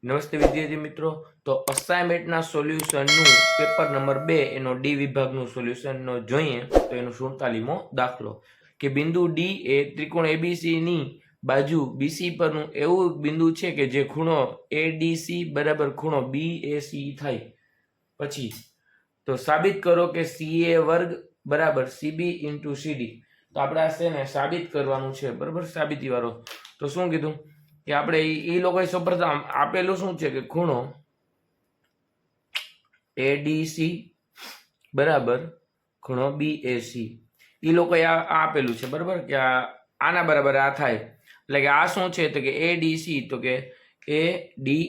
નમસ્તે વિદ્યાર્થી મિત્રો, તો અસાઇનમેન્ટના સોલ્યુશનનું પેપર નંબર 2 એનો ડી વિભાગનું સોલ્યુશનનો જોઈએ તો એનો 47મો દાખલો કે બિંદુ ડી એ ત્રિકોણ એબીસી ની બાજુ બીસી પરનું એવું બિંદુ છે કે જે ખૂણો એડીસી બરાબર ખૂણો બીએસી થાય. પછી તો સાબિત કરો કે સીએ વર્ગ બરાબર સીબી ઇન્ટુ સીડી. તો આપણે આ છે ને સાબિત કરવાનું છે, બરાબર, સાબિતી વાળો. તો શું કીધું કે આપણે એ લોકોએ સૌપ્રથમ આપેલું શું છે કે ખૂણો એડીસી બરાબર ખૂણો બીએસી એ લોકોએ આપેલું છે, બરાબર, કે આના બરાબર આ થાય. એટલે કે આ શું છે તો કે એડીસી, તો કે એ ડી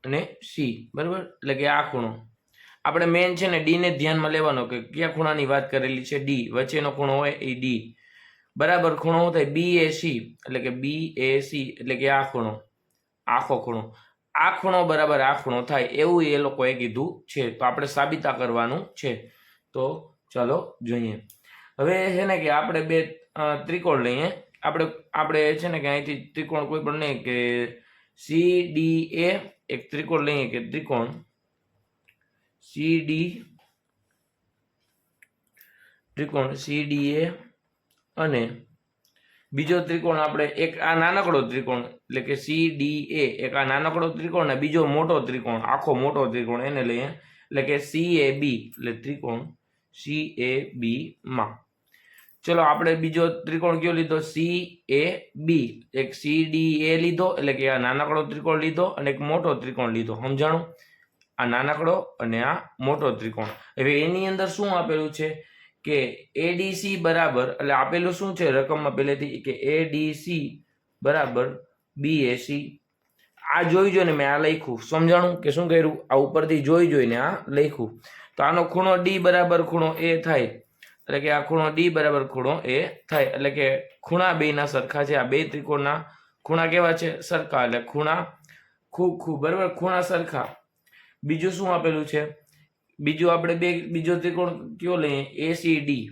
અને સી, બરાબર. એટલે કે આ ખૂણો આપણે મેન છે ને ડી ને ધ્યાનમાં લેવાનો કે કયા ખૂણાની વાત કરેલી છે, ડી, વચ્ચેનો ખૂણો હોય એ ડી બરાબર ખૂણો શું થાય બીએસી, એટલે કે બીએસી એટલે કે આ ખૂણો, આખો ખૂણો, આ ખૂણો બરાબર આ ખૂણો થાય એવું એ લોકોએ કીધું છે. તો આપણે સાબિતા કરવાનું છે. તો ચાલો જોઈએ. હવે છે ને કે આપણે બે ત્રિકોણ લઈએ. આપણે છે ને કે અહીંથી ત્રિકોણ કોઈ પણ નહીં કે સી ડી એ એક ત્રિકોણ લઈએ કે ત્રિકોણ સીડીએ અને બીજો ત્રિકોણ આપણે એક આ નાનકડો ત્રિકોણ એટલે કે સીડીએ, એક આ નાનકડો ત્રિકોણ ને બીજો મોટો ત્રિકોણ, આખો મોટો ત્રિકોણ એને લઈએ એટલે કે સીએબી, એટલે ત્રિકોણ સીએબી માં. ચલો આપણે બીજો ત્રિકોણ કયો લીધો, સીએબી. એક સીડીએ લીધો એટલે કે આ નાનકડો ત્રિકોણ લીધો અને એક મોટો ત્રિકોણ લીધો. સમજાણું? આ નાનકડો અને આ મોટો ત્રિકોણ. હવે એની અંદર શું આપેલું છે કે એડીસી બરાબર, એટલે આપેલું શું છે રકમમાં પહેલેથી કે એડીસી બરાબર બીએસી. આ જોઈ જોઈને મેં આ લખ્યું. સમજાણું કે શું કર્યું? આ ઉપરથી જોઈ જોઈને આ લખ્યું. તો આનો ખૂણો ડી બરાબર ખૂણો એ થાય, એટલે કે આ ખૂણો ડી બરાબર ખૂણો એ થાય. એટલે કે ખૂણા બેના સરખા છે. આ બે ત્રિકોણના ખૂણા કેવા છે? સરખા. એટલે ખૂણા ખૂબ બરાબર ખૂણા સરખા. બીજું શું આપેલું છે? બીજું આપણે બીજો ત્રિકોણ કયો લઈએ? એસીડી,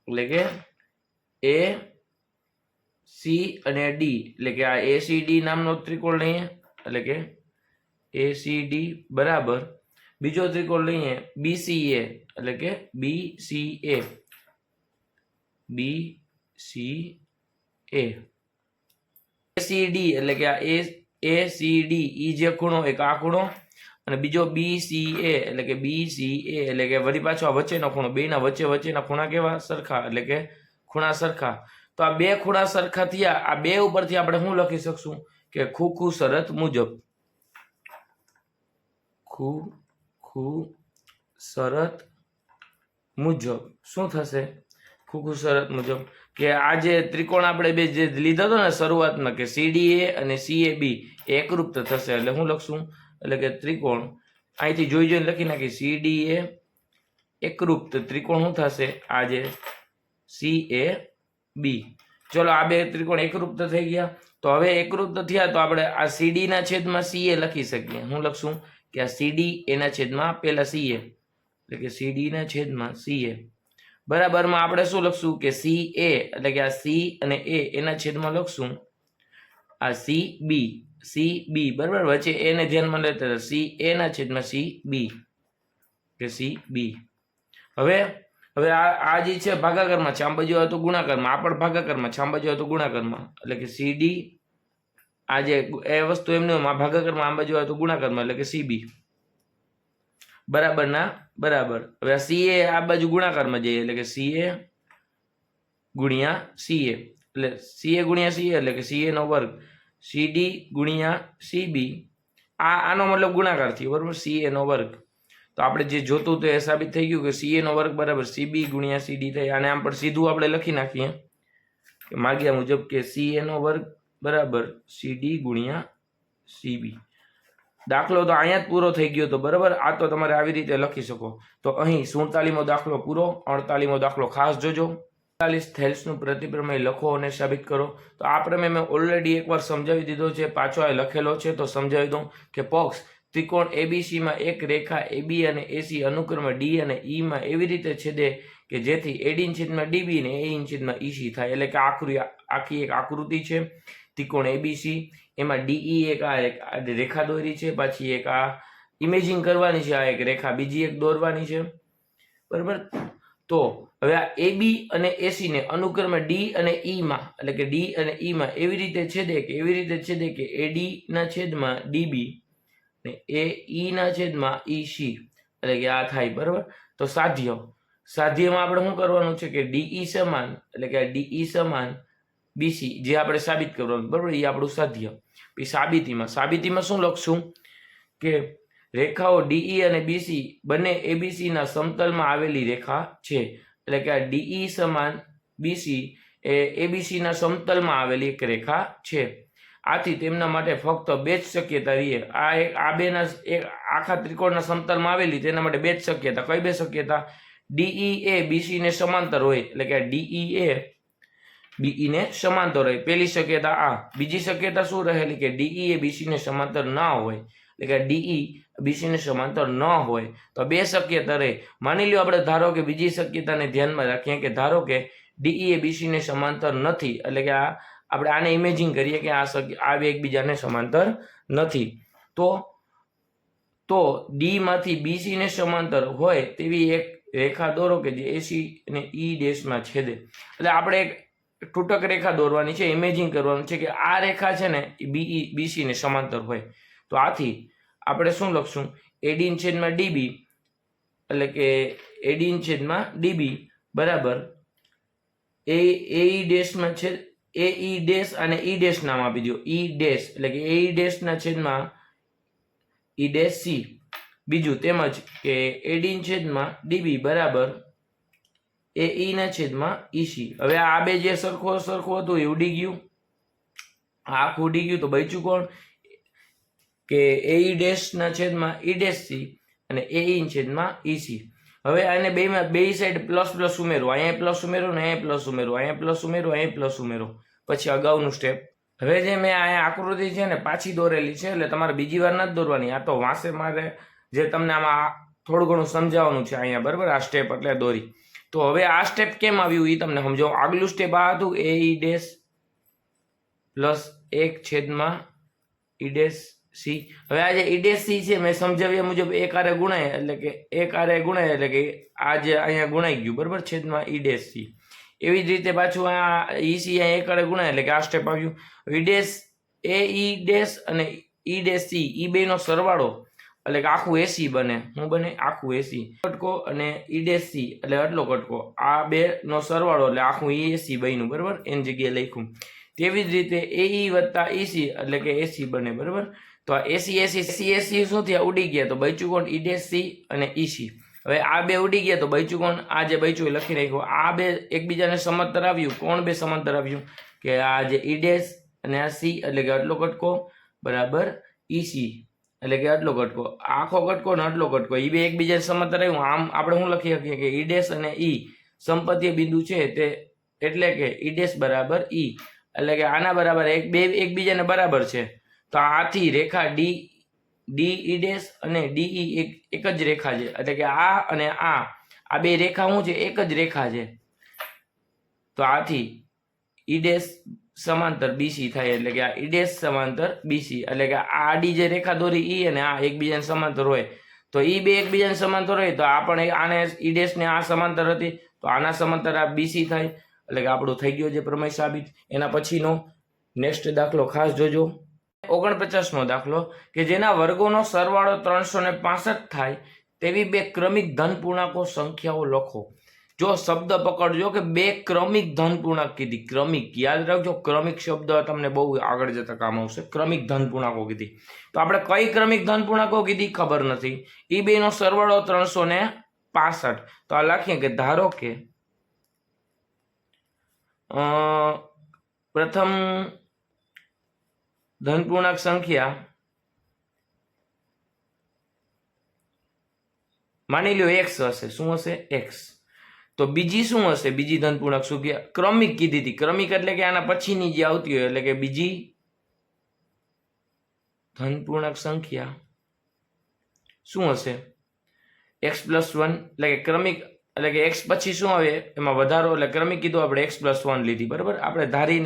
એટલે કે એ સી અને ડી, એટલે કે આ એસીડી નામનો ત્રિકોણ લઈએ એટલે કે એસીડી બરાબર બીજો ત્રિકોણ લઈએ બીસીએ, એટલે કે બીસીએ એસીડી, એટલે કે આ એસીડી ઈ જે ખૂણો એક આ ખૂણો અને બીજો બીસીએ એટલે કે બીસીએ એટલે કે વળી પાછો આ વચ્ચેનો ખૂણો. બેના વચ્ચેના ખૂણા કેવા? સરખા, એટલે કે ખૂણા સરખા. તો આ બે ખૂણા સરખા થયા. આ બે ઉપરથી આપણે શું લખી શકશું કે ખૂ શરત મુજબ, ખૂ શરત મુજબ શું થશે? ખૂ શરત મુજબ કે આ જે ત્રિકોણ આપણે બે જે લીધો હતો ને શરૂઆતમાં કે સીડીએ અને સીએબી એકરૂપ થશે. એટલે શું લખશું? એટલે કે ત્રિકોણ અહીંથી જોઈ જોઈને લખી નાખી સીડીએ એકરૂપ. તો ત્રિકોણ શું થશે? આ જે સીએબી. ચલો આ બે ત્રિકોણ એકરૂપ થઈ ગયા. તો હવે એકરૂપ થયા તો આપણે આ સીડી ના છેદમાં સીએ લખી શકીએ. શું લખશું? કે આ સીડી એના છેદમાં પેલા સીએ, એટલે કે સીડી ના છેદમાં સીએ બરાબરમાં આપણે શું લખશું કે સી એ, એટલે કે આ સી અને એ એના છેદમાં લખશું આ સી બી બરાબર. વચ્ચે એને ધ્યાનમાં લેતા સી એ ના છેદમાં સી બી કે સી બી. હવે આ જે છે ભાગાકારમાં છે, આમ બાજુ હોય તો ગુણાકારમાં, આ પણ ભાગાકારમાં છે, આમ બાજુ હોય તો ગુણાકારમાં, એટલે કે સીડી આ જે એ વસ્તુ એમને ભાગાકારમાં આમ બાજુ હોય તો ગુણાકારમાં, એટલે કે સીબી બરાબર ના બરાબર. હવે આ સીએ આ બાજુ ગુણાકારમાં જઈએ એટલે કે સીએ ગુણ્યા સીએ, એટલે સીએ ગુણ્યા સીએ એટલે કે સીએ નો વર્ગ, સીડી ગુણ્યા સીબી. આનો મતલબ ગુણાકાર થયો, બરાબર, સીએ નો વર્ગ. તો આપણે જે જોતું તો એ સાબિત થઈ ગયું કે સીએ નો વર્ગ બરાબર સીબી ગુણ્યા સીડી થઈ. આને આમ પણ સીધું આપણે લખી નાખીએ કે માગ્યા મુજબ કે સીએ નો વર્ગ બરાબર સીડી ગુણ્યા સીબી. દાખલો તો અહીંયા જ પૂરો થઈ ગયો. તો બરાબર, આ તો તમારે આવી રીતે લખી શકો. તો અહીં 47મો દાખલો પૂરો. 48મો દાખલો ખાસ જોજો. 48 થેલ્સનું પ્રતિપ્રમેય લખો અને સાબિત કરો. તો આ પ્રમેય મેં ઓલરેડી એકવાર સમજાવી દીધો છે, પાછો આ લખેલો છે તો સમજાવી દઉં કે પક્ષ ત્રિકોણ એબીસી માં એક રેખા એબી અને એસી અનુક્રમે ડી અને ઈ માં એવી રીતે છેદે કે જેથી એડી છેદમાં ડીબી ને એ છેદમાં ઈસી થાય. એટલે કે આખી એક આકૃતિ છે ત્રિકોણ એબીસી. એમાં ડીઈ એક આ રેખા દોરી છે, પાછી એક આ ઇમેજિંગ કરવાની છે, આ એક રેખા બીજી એક દોરવાની છે, બરાબર. તો હવે આ એબી અને એસી ને અનુક્રમે ડી અને ઈ માં એટલે કે ડી અને ઈ માં એવી રીતે છેદે કે એડી ના છેદમાં ડીબી ને એઈ ના છેદમાં ઈસી એટલે કે આ થાય, બરાબર. તો સાધ્યમાં આપણે શું કરવાનું છે કે ડીઈ સમાન એટલે કે ડીઈ સમાન બીસી જે આપણે સાબિત કરવાનું, બરાબર. એ આપણું સાધ્ય. પછી સાબિતીમાં શું લખશું કે રેખાઓ ડીઈ અને બીસી બંને એબીસી ના સમતલમાં આવેલી રેખા છે, એટલે કે આ ડીઈ સમાન બીસી એ એબીસી ના સમતલમાં આવેલી એક રેખા છે. આથી તેમના માટે ફક્ત બે જ શક્યતા રહીએ. આ બેના એક આખા ત્રિકોણના સમતલમાં આવેલી તેના માટે બે જ શક્યતા. કઈ બે શક્યતા? ડીઈ એ બીસી ને સમાંતર હોય એટલે કે ડીઈ એ બીઈ ને સમાંતર હોય, પેલી શક્યતા આ. બીજી શક્યતા શું રહેલી કે ડીઈ એ બીસી ને સમાંતર ના હોય એટલે કે ડીઈ બીસી ને સમાંતર ન હોય. તો બે શક્યતા રહે. માની લ્યો આપણે ધારો કે બીજી શક્યતાને ધ્યાનમાં રાખીએ કે ધારો કે ડીઈ એ બીસી ને સમાંતર નથી એટલે કે આ આપણે આને ઇમેજિંગ કરીએ કે આ બે એકબીજાને સમાંતર નથી. તો ડી માંથી બીસી ને સમાંતર હોય તેવી એક રેખા દોરો કે જે એસી અને ઈ ડેશમાં છેદે. એટલે આપણે એક તૂટક રેખા દોરવાની છે, ઇમેજિંગ કરવાનું છે કે આ રેખા છે ને એ બીસી ને સમાંતર હોય. તો આથી આપણે શું લખશું? એડી છેદમાં ડીબી એટલે કે એડી છેદમાં ડીબી બરાબર એઈ ડેશમાં છે એઈ ડેશ અને ઈ ડેશ નામ આપી દો. ઈ ડેશ એટલે કે એઈ ડેશ ના છેદમાં ઈ ડેશ સી. બીજું તેમજ કે એડી છેદમાં ડીબી બરાબર એઈ ના છેદમાં ઈસી. હવે આ બે જે સરખું હતું એ ઉડી ગયું, આખું ઉડી ગયું. તો બચ્યું કોણ કે એઈ ડેશ ના છેદમાં ઈ ડેશ સી અને એઈ છેદમાં ઈસી. હવે આને બેમાં બે સાઈડ પ્લસ પ્લસ ઉમેરો, અહીંયા પ્લસ ઉમેરો ને અહીંયા પ્લસ ઉમેરો, અહીંયા પ્લસ ઉમેરો, અહીંયા પ્લસ ઉમેરો. પછી અગાઉનું સ્ટેપ. હવે જે મેં અહીંયા આકૃતિ છે ને પાછી દોરેલી છે એટલે તમારે બીજી વાર નથી દોરવાની. આ તો વાંસે મારે જે તમને આમાં થોડું ઘણું સમજાવવાનું છે અહીંયા, બરાબર. આ સ્ટેપ એટલે દોરી. તો હવે આ સ્ટેપ કેમ આવ્યું એ તમને સમજો. આગલું સ્ટેપ આ હતું એઈ ડેશ પ્લસ એક છેદમાં ઈ ડેશ સી. હવે આ જે ઈ ડેશ સી છે મેં સમજાવ્યા મુજબ એક આરે ગુણાય એટલે કે આ જે અહીંયા ગુણાઈ ગયું, બરાબર, છેદમાં ઈ ડેશ સી. એવી જ રીતે પાછું આ ઈસી અહીંયા એક આરે ગુણાય એટલે કે આ સ્ટેપ આવ્યું. ઈ ડેશ એ ઈ ડેશ અને ઈ ડેશ સી ઈ બે નો સરવાળો એટલે કે આખું એસી બને. શું બને? આખું એસી. કટકો અને ઈ ડેશ સી એટલે આટલો કટકો, આ બે નો સરવાળો એટલે આખું ઈ એસી બન્યું, બરાબર. એની જગ્યાએ લખ્યું. તેવી જ રીતે એઈ વત્તા ઈસી એટલે કે એસી બને, બરાબર. તો આ એસી શું થયા? ઉડી ગયા. તો બચ્યું કોણ? ઈ ડેશ સી અને ઈસી. હવે આ બે ઉડી ગયા તો બચ્યું કોણ? આ જે બચ્યું એ લખી નાખ્યું. આ બે એકબીજાને સમાંતર આવ્યું. કોણ બે સમાંતર આવ્યું? કે આ જે ઈ ડેશ અને આ સી એટલે કે આટલો કટકો બરાબર ઈસી એટલે કે આટલો કટકો, આખો કટકો ને આટલો કટકો, એ બે એકબીજાને સમાંતર આવ્યું. આમ આપણે શું લખી શકીએ કે ઈ ડેશ અને ઈ સંપત્તિય બિંદુ છે તે એટલે કે ઈ ડેશ બરાબર ઈ એટલે કે આના બરાબર બે એકબીજાને બરાબર છે. તો આથી રેખા ડી ઈ ડેશ અને ડીઈ એક જ રેખા છે એટલે કે આ અને આ બે રેખા શું છે? એક જ રેખા છે. તો આથી ઈ ડેશ સમાંતર બીસી થાય એટલે કે આ ઈ ડેશ સમાંતર બીસી એટલે કે આ આડી જે રેખા દોરી ઈ અને આ એકબીજાને સમાંતર હોય તો ઈ બે એકબીજાને સમાંતર હોય તો આ પણ આને ઈ ડેશ ને આ સમાંતર હતી તો આના સમાંતર આ બીસી થાય એટલે કે આપણું થઈ ગયો જે પ્રમેય સાબિત. એના પછીનો નેક્સ્ટ દાખલો ખાસ જોજો. 49મો દાખલો કે જેના વર્ગોનો સરવાળો 365 થાય તેવી બે ક્રમિક ધન પૂર્ણાંકો સંખ્યાઓ લખો. જો શબ્દ પકડજો કે બે ક્રમિક ધન પૂર્ણાંક કીધી. ક્રમિક યાદ રાખજો, ક્રમિક શબ્દ તમને બહુ આગળ જતા કામ આવશે. ક્રમિક ધન પૂર્ણાંકો કીધી તો આપણે કઈ ક્રમિક ધન પૂર્ણાંકો કીધી ખબર નથી. એ બે નો સરવાળો 365. તો આ લખીએ કે ધારો કે પ્રથમ ધન પૂર્ણાંક સંખ્યા માની લ્યો x હશે. શું હશે? x. તો બીજી શું હશે? બીજી ધન પૂર્ણાંક સંખ્યા ક્રમિક કીધી હતી. ક્રમિક એટલે કે આના પછીની જે આવતી હોય એટલે કે બીજી ધન પૂર્ણાંક સંખ્યા શું હશે? x+1 એટલે કે ક્રમિક એટલે કે x પછી શું આવે એમાં વધારો એટલે ક્રમિક કીધું આપણે x+1 લીધી, બરાબર. આપણે ધારી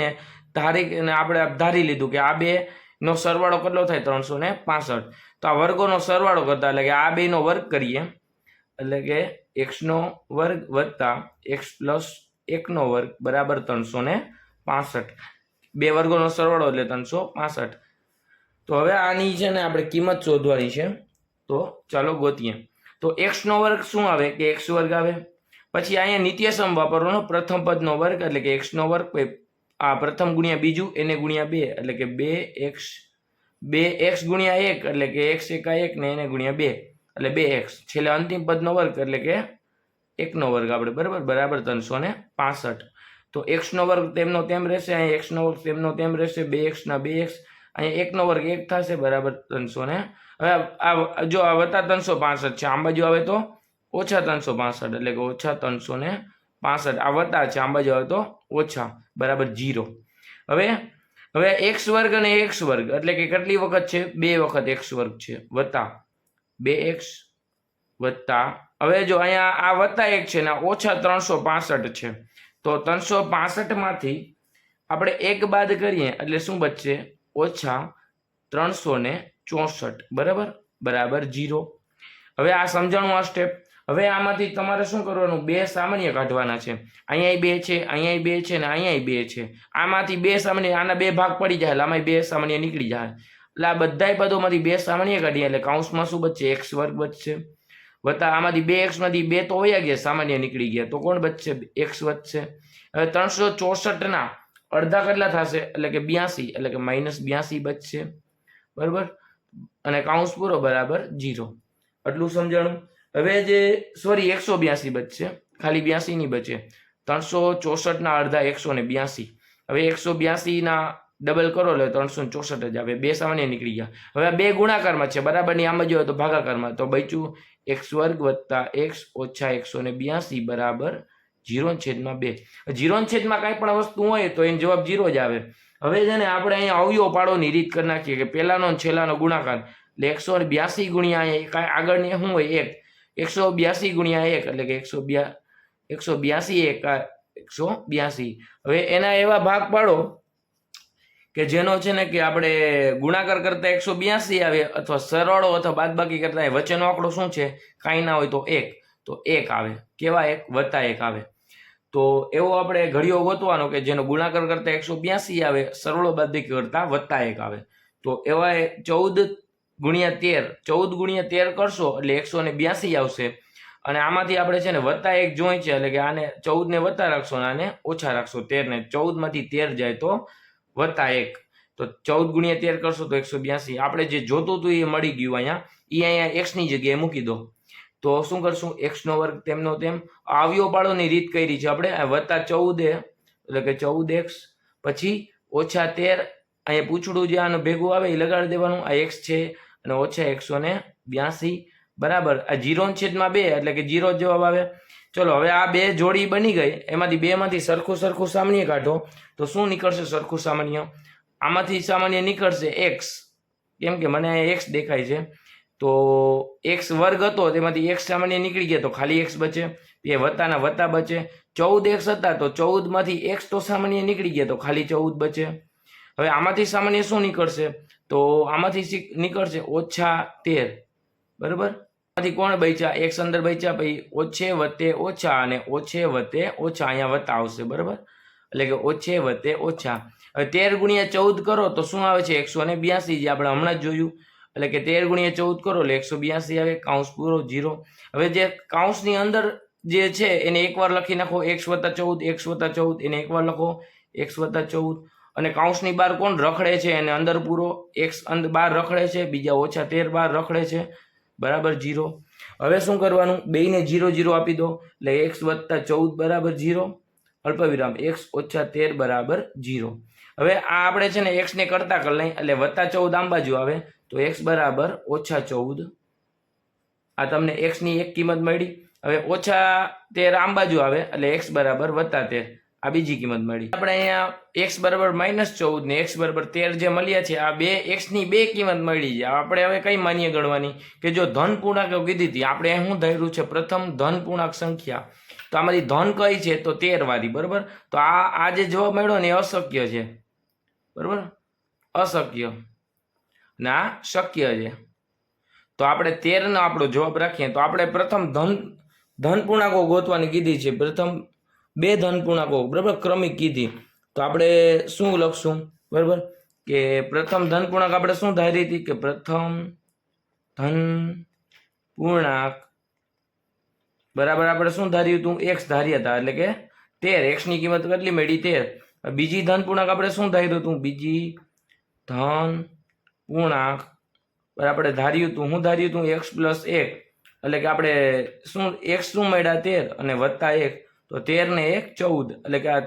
આપણે ધારી લીધું કે આ બે નો સરવાળો કેટલો થાય 365. તો આ વર્ગોનો સરવાળો કરતા એટલે કે આ બેનો વર્ગ કરીએ એટલે કે x નો વર્ગ વત્તા x પ્લસ 1 નો વર્ગ બરાબર 365. બે વર્ગોનો સરવાળો એટલે 365. તો હવે આની છે ને આપણે કિંમત શોધવાની છે. તો ચાલો ગોતીએ. તો x નો વર્ગ શું આવે કે x વર્ગ આવે. પછી અહીંયા નિત્યસમ વાપરવાનો, પ્રથમ પદનો વર્ગ એટલે કે x નો વર્ગ, આ પ્રથમ ગુણ્યા બીજું એને ગુણ્યા 2 એટલે કે 2x ગુણ્યા 1 એટલે કે x એકા 1 ને એને ગુણ્યા 2 એટલે 2x, છેલ્લે અંતિમ પદનો વર્ગ એટલે કે 1 નો વર્ગ આપણે બરાબર 365. તો x નો વર્ગ તેમનો તેમ રહેશે, અહીંયા x નો વર્ગ તેમનો તેમ રહેશે, 2x ના 2x, અહીંયા 1 નો વર્ગ 1 થશે બરાબર 300 ને. હવે આ જો આ વત્તા 365 છે, આમ બાજુ આવે તો ઓછા 365 એટલે કે ઓછા 365. આ વત્તા છે, આમ બાજુ આવે તો ઓછા બરાબર 0. હવે x વર્ગ અને x વર્ગ એટલે કે કેટલી વખત છે 2 વખત x વર્ગ છે વત્તા 2x વત્તા, હવે જો અહીંયા આ વત્તા 1 છે ને ઓછા 365 છે. તો 365 માંથી આપણે 1 બાદ કરીએ એટલે શું બચશે ઓછા 364 બરાબર 0. હવે આ સમજાણું આ સ્ટેપ. હવે આમાંથી તમારે શું કરવાનું, બે સામાન્ય કાઢવાના છે. અહીંયા 2 છે, અહીંયા 2 છે ને અહીંયા 2 છે. આમાંથી બે સામાન્ય, આના બે ભાગ પડી જાય એટલે આમાં બે સામાન્ય નીકળી જાય. એટલે આ બધા પદોમાંથી બે સામાન્ય કાઢીએ એટલે કૌંસમાં શું બચશે x વર્ગ બચશે વત્તા આમાંથી 2x માંથી 2 તો વયા ગયા, સામાન્ય નીકળી ગયા, તો કોણ બચશે x વધશે. હવે 364 ના અડધા કેટલા થશે એટલે કે 82 એટલે કે -82 બચશે બરાબર, અને કૌંસ પૂરો બરાબર 0. આટલું સમજાણું. હવે જે 182 બચશે, ખાલી 82 નહીં બચે. 364 ના અડધા 182. હવે 182 ના ડબલ કરો એટલે 364 જ આવે, બે સામાન્ય નીકળી ગયા. હવે આ બે ગુણાકારમાં છે બરાબર ની, આમ જોઈએ તો ભાગાકારમાં, તો બચ્યું x વર્ગ વત્તા x ઓછા 182 બરાબર 0/2. 0/માં કાંઈ પણ વસ્તુ હોય તો એનો જવાબ 0 જ આવે. હવે છે ને આપણે અહીંયા અવયવ પાડોની રીત કરી નાખીએ કે પહેલાનો છેલ્લાનો ગુણાકાર એટલે 182 ગુણ્યા અહીંયા આગળની શું હોય 1, 182 ગુણ્યા 1 એટલે કે 182 એકા 182. હવે એના એવા ભાગ પાડો કે જેનો છે ને કે આપણે ગુણાકાર કરતા 182 આવે અથવા સરવાળો અથવા બાદબાકી કરતા વચ્ચેનો આંકડો શું છે કાંઈ ના હોય તો 1, તો 1 આવે. કેવા 1 વત્તા 1 આવે. તો એવો આપણે ઘડિયો ગોતવાનો કે જેનો ગુણાકાર કરતા 182 આવે, સરવાળો બાદબાકી કરતા વત્તા 1 આવે. તો એવા 14 ગુણ્યા 13 કરશો એટલે 182 આવશે. અને આમાંથી આપણે છે ને વત્તા 1 જોઈ છે એટલે કે આને 14 ને વત્તા રાખશો અને આને ઓછા રાખશો 13 ને. 14 માંથી 13 જાય તો વત્તા 1, તો 14 ગુણ્યા 13 કરશો તો 182. આપણે જે જોતું હતું એ મળી ગયું. અહીંયા x ની જગ્યાએ મૂકી દો. તો શું કરશું, x નો વર્ગ તેમનો તેમ. અવયવ પાડોની રીત કરી છે આપણે, વત્તા 14 એટલે કે 14x પછી ઓછા 13, અહીંયા પૂછડું જે આનું ભેગું આવે એ લગાડી દેવાનું, આ x છે અને ઓછા 182 બરાબર. આ 0/2 એટલે કે 0 જવાબ આવે. ચલો હવે આ બે જોડી બની ગઈ, એમાંથી બે માંથી સરખું સામાન્ય કાઢો તો શું નીકળશે સરખું સામાન્ય. આમાંથી સામાન્ય નીકળશે x, કેમ કે મને x દેખાય છે. તો x વર્ગ હતો તેમાંથી x સામાન્ય નીકળી ગયા તો ખાલી x બચે, એ વત્તાના વત્તા બચે. 14x હતા તો 14 માંથી x તો સામાન્ય નીકળી ગયા તો ખાલી 14 બચે. હવે આમાંથી સામાન્ય શું નીકળશે, તો આમાંથી નીકળશે ઓછા 13 બરાબર. આમાંથી કોણ બચ્યા, x અંદર બચ્યા, પછી ઓછે વત્તે ઓછા અને ઓછે વત્તે ઓછા, અહીંયા વત્તા આવશે બરાબર, એટલે કે ઓછે વત્તે ઓછા. હવે 13 ગુણ્યા 14 કરો તો શું આવે છે 182, જે આપણે હમણાં જ જોયું. એટલે કે 13 ગુણ્યા 14 કરો એટલે 182 આવે, કૌંસ પૂરો 0. હવે જે કૌંસની અંદર જે છે એને એકવાર લખી નાખો, x વત્તા 14 એને એકવાર લખો x વત્તા 14. અને કૌંસની બહાર કોણ રખડે છે એને અંદર પૂરો, x અંદર બહાર રખડે છે, બીજા ઓછા 13 બહાર રખડે છે બરાબર 0. હવે શું કરવાનું, બેયને 0 0 આપી દો એટલે x વત્તા 14 બરાબર 0, અલ્પવિરામ x ઓછા 13 બરાબર 0. હવે આ આપણે છે ને x ને કરતા કરી લઈએ એટલે વત્તા 14 આમ બાજુ આવે તો x બરાબર ઓછા 14. આ તમને x ની એક કિંમત મળી. હવે ઓછા 13 આમ બાજુ આવે એટલે x બરાબર વત્તા 13, આ બીજી કિંમત મળી. આપણે અહીંયા x બરાબર -14 ને x બરાબર 13 જે મળ્યા છે, આ બે x ની બે કિંમત મળી છે. આપણે હવે કઈ માન્ય ગણવાની કે જો ધન પૂર્ણાંક કીધી હતી આપણે, શું ધાર્યું છે પ્રથમ ધન પૂર્ણાંક સંખ્યા, તો આમાંથી ધન કઈ છે તો 13 વાળી બરાબર. તો આ જે જવાબ મળ્યો ને એ અશક્ય છે બરાબર, અશક્ય. ના શક્ય છે. તો આપણે 13 નો આપણો જવાબ રાખીએ તો આપણે પ્રથમ ધન પૂર્ણાંકો ગોતવાની કીધી છે. પ્રથમ 2 ધન પૂર્ણાંકો બરાબર ક્રમિક કીધી. તો આપણે શું લખશું બરાબર કે પ્રથમ ધન પૂર્ણાંક આપણે શું ધારી હતી કે પ્રથમ ધન પૂર્ણાંક બરાબર આપણે શું ધાર્યું હતું x ધાર્યા હતા એટલે કે 13 x ની કિંમત કેટલી મળી 13. બીજી ધન પૂર્ણાંક આપણે શું ધાર્યું હતું બીજી ધન પૂર્ણાંક આપણે ધાર્યું હતું શું ધાર્યું હતું x + 1 એટલે કે આપણે શું x શું મળ્યા 13 અને વત્તા 1 તો 13 ને 1 14 એટલે કે આ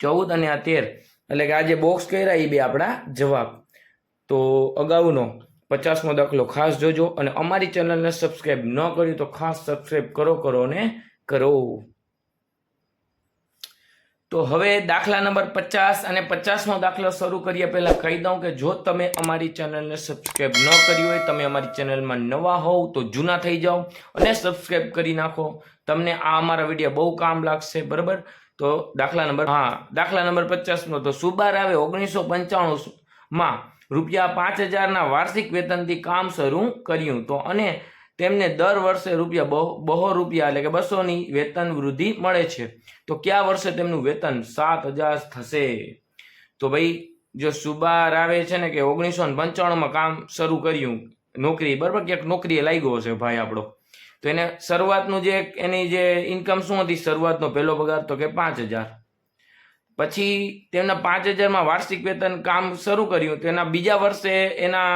14 અને આ 13 એટલે કે આ જે બોક્સ કર્યા એ બે આપણા જવાબ. તો અગાઉનો 50મો દાખલો ખાસ જોજો અને અમારી ચેનલને સબસ્ક્રાઇબ ન કરી તો ખાસ સબસ્ક્રાઇબ કરો ને કરો. તો હવે દાખલા નંબર 50 અને 50મો દાખલો શરૂ કરીએ પહેલા કહી દઉં કે જો તમે અમારી ચેનલને સબસ્ક્રાઇબ ન કરી હોય, તમે અમારી ચેનલમાં નવા હોવ તો જૂના થઈ જાઓ અને સબસ્ક્રાઇબ કરી નાખો. તમને આ અમારા વિડીયો બહુ કામ લાગશે બરાબર. તો દાખલા નંબર 50નો તો સુબા રાવે 1995માં ₹5000ના વાર્ષિક વેતનથી કામ શરૂ કર્યું તો અને તેમને દર વર્ષે ₹200 એટલે કે 200ની વેતન વૃદ્ધિ મળે છે. તો કયા વર્ષે તેમનું વેતન 7000 થશે? તો ભાઈ જો સુબા રાવે છે ને કે 1995માં કામ શરૂ કર્યું નોકરી બરાબર, ક્યાંક નોકરીએ લાગ્યો છે ભાઈ આપણો. તો એને શરૂઆતનું જે એની જે ઇન્કમ શું હતી શરૂઆતનો પહેલો પગાર તો કે 5000. પછી તેમના 5000માં વાર્ષિક વેતન કામ શરૂ કર્યું તો એના બીજા વર્ષે એના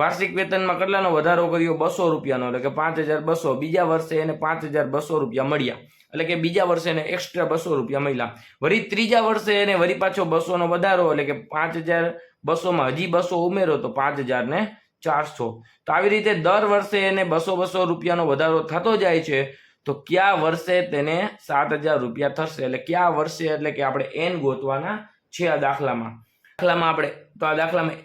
વાર્ષિક વેતનમાં કેટલાનો વધારો કર્યો ₹200 એટલે કે 5200. બીજા વર્ષે એને ₹5200 મળ્યા એટલે કે બીજા વર્ષે એને એક્સ્ટ્રા ₹200 મળ્યા. વળી ત્રીજા વર્ષે એને વળી પાછો 200નો વધારો એટલે કે 5200માં હજી 200 ઉમેરો તો 5400. તો આવી રીતે દર વર્ષે એને ₹200 વધારો થતો જાય છે. તો કયા વર્ષે તેને ₹7000 થશે? એટલે કયા વર્ષે એટલે કે આપણે n ગોતવાના છે આ દાખલામાં. આપણે તો આ દાખલામાં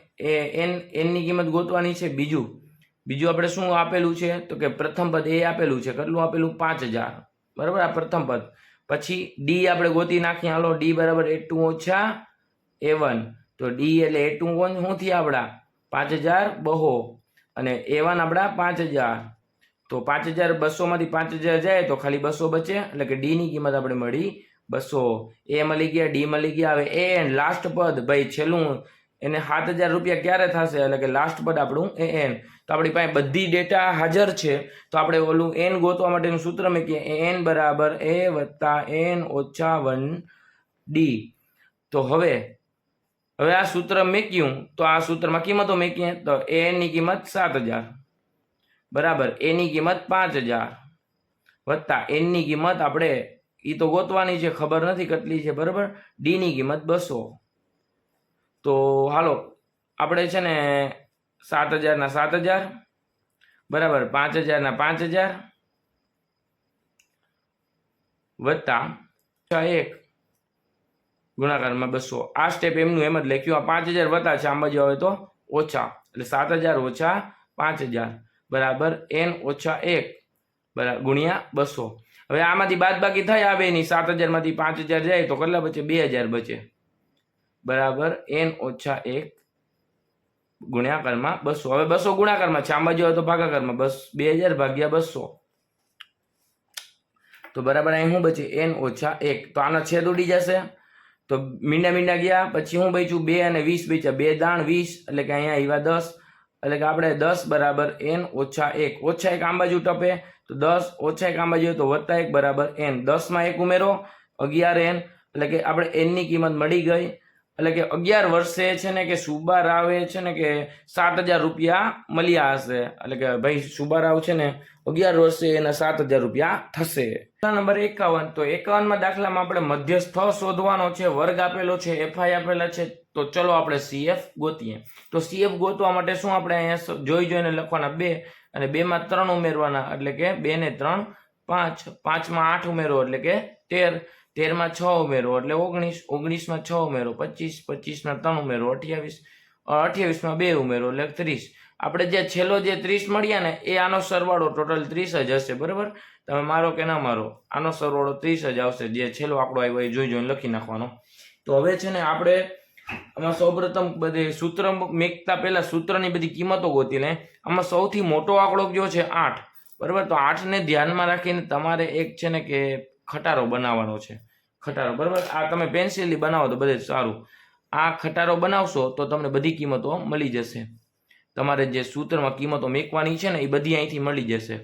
n ની કિંમત ગોતવાની છે. બીજું આપણે શું આપેલું છે તો કે પ્રથમ પદ એ આપેલું છે. કેટલું આપેલું 5000 બરાબર આ પ્રથમ પદ. પછી ડી આપણે ગોતી નાખીએ. હાલો ડી બરાબર A2 - A1. તો ડી એટલે A2 શું થયા આપણા 5000 બહો અને A1 આપણા 5000. તો 5200 માંથી 5000 જાય તો ખાલી 200 બચે એટલે કે ડી ની કિંમત આપણે મળી 200. એ મળી ગયા, ડી મળી ગયા. હવે એન લાસ્ટ પદ ભાઈ છેલ્લું એને ₹7000 ક્યારે થશે એટલે કે લાસ્ટ પદ આપણું એન. તો આપણી પાસે બધી ડેટા હાજર છે તો આપણે ઓલું એન ગોતવા માટેનું સૂત્ર મૂકીએ એન બરાબર A + n - 1D. તો હવે આ સૂત્ર મૂક્યું તો આ સૂત્રમાં કિંમતો મૂકીએ તો એન ની કિંમત 7000 બરાબર એ ની કિંમત 5000 વત્તા એન ની કિંમત આપણે એ તો ગોતવાની છે, ખબર નથી કેટલી છે બરાબર. ડી ની કિંમત 200. તો હાલો આપણે છે ને 7000ના 7000 બરાબર 5000ના 5000 વત્તા 1 ગુણાકારમાં 200. આ સ્ટેપ એમનું એમ જ લખ્યું. આ 5000 વત્તા છે આમ બાજુ આવે તો ઓછા એટલે 7000 ઓછા 5000 બરાબર n - 1 બરાબર ગુણ્યા 200. હવે આમાંથી બાદ બાકી થાય આવે એની 7000 માંથી 5000 જાય તો કેટલા બચે 2000 બચે બરાબર n - 1 ગુણ્યાકારમાં 200. હવે 200 ગુણાકારમાં છે આમ બાજુ આવે તો ભાગાકારમાં 2000 ભાગ્યા 200 તો બરાબર અહીં શું બચે n - 1. તો આનો છેદ ઉડી જશે તો મીંડા ગયા. પછી હું બચ્યું 2 અને 20 બચ્યા. 2 દાણ 20 એટલે કે અહીંયા આવ્યા 10 એટલે કે આપણે 10 બરાબર n - 1. ઓછા 1 આમ બાજુ ટપે તો 10 ઓછા 1 આમ બાજુ તો વત્તા 1 બરાબર n. 10 માં 1 ઉમેરો 11n એટલે કે આપણે n ની કિંમત મળી ગઈ. એટલે કે 11 વર્ષે છે ને કે સુબા રાવે છે ને કે ₹7000 મળ્યા હશે. એટલે કે ભાઈ સુબા રાવ છે ને 11 વર્ષે એના ₹7000 થશે. નંબર 51. તો 51માં દાખલામાં આપણે મધ્યસ્થ શોધવાનો છે. વર્ગ આપેલો છે, FI આપેલા છે. તો ચલો આપણે CF ગોતીએ. તો CF ગોતવા માટે શું આપણે અહીંયા જોઈને લખવાના 2 અને 2 માં 3 ઉમેરવાના એટલે કે 2 ને 3 5. 5 માં 8 ઉમેરો એટલે કે 13. 13 માં 6 ઉમેરો એટલે 19. 19 માં 6 ઉમેરો 25. 25 માં 3 ઉમેરો 28. 28 માં 2 ઉમેરો એટલે 30. આપણે જે છેલ્લો જે 30 મળ્યા ને એ આનો સરવાળો ટોટલ 30 જ હશે બરાબર. તમે મારો કે ના મારો આનો સરવાળો 30 જ આવશે. જે છેલ્લો આંકડો આવ્યો એ જોઈને લખી નાખવાનો. તો હવે છે ને આપણે આમાં સૌપ્રથમ બધે સૂત્ર મેકતા પહેલા સૂત્રની બધી કિંમતો ગોતી લે. આમાં સૌથી મોટો આંકડો કયો છે 8, બરાબર. તો 8ને ધ્યાનમાં રાખીને તમારે એક છે ને કે ખટારો બનાવવાનો છે, ખટારો, બરાબર. આ તમે પેન્સિલથી બનાવો તો બધે સારું. આ ખટારો બનાવશો તો તમને બધી કિંમતો મળી જશે. તમારે જે સૂત્રમાં કિંમતો મેકવાની છે ને એ બધી અહીંથી મળી જશે.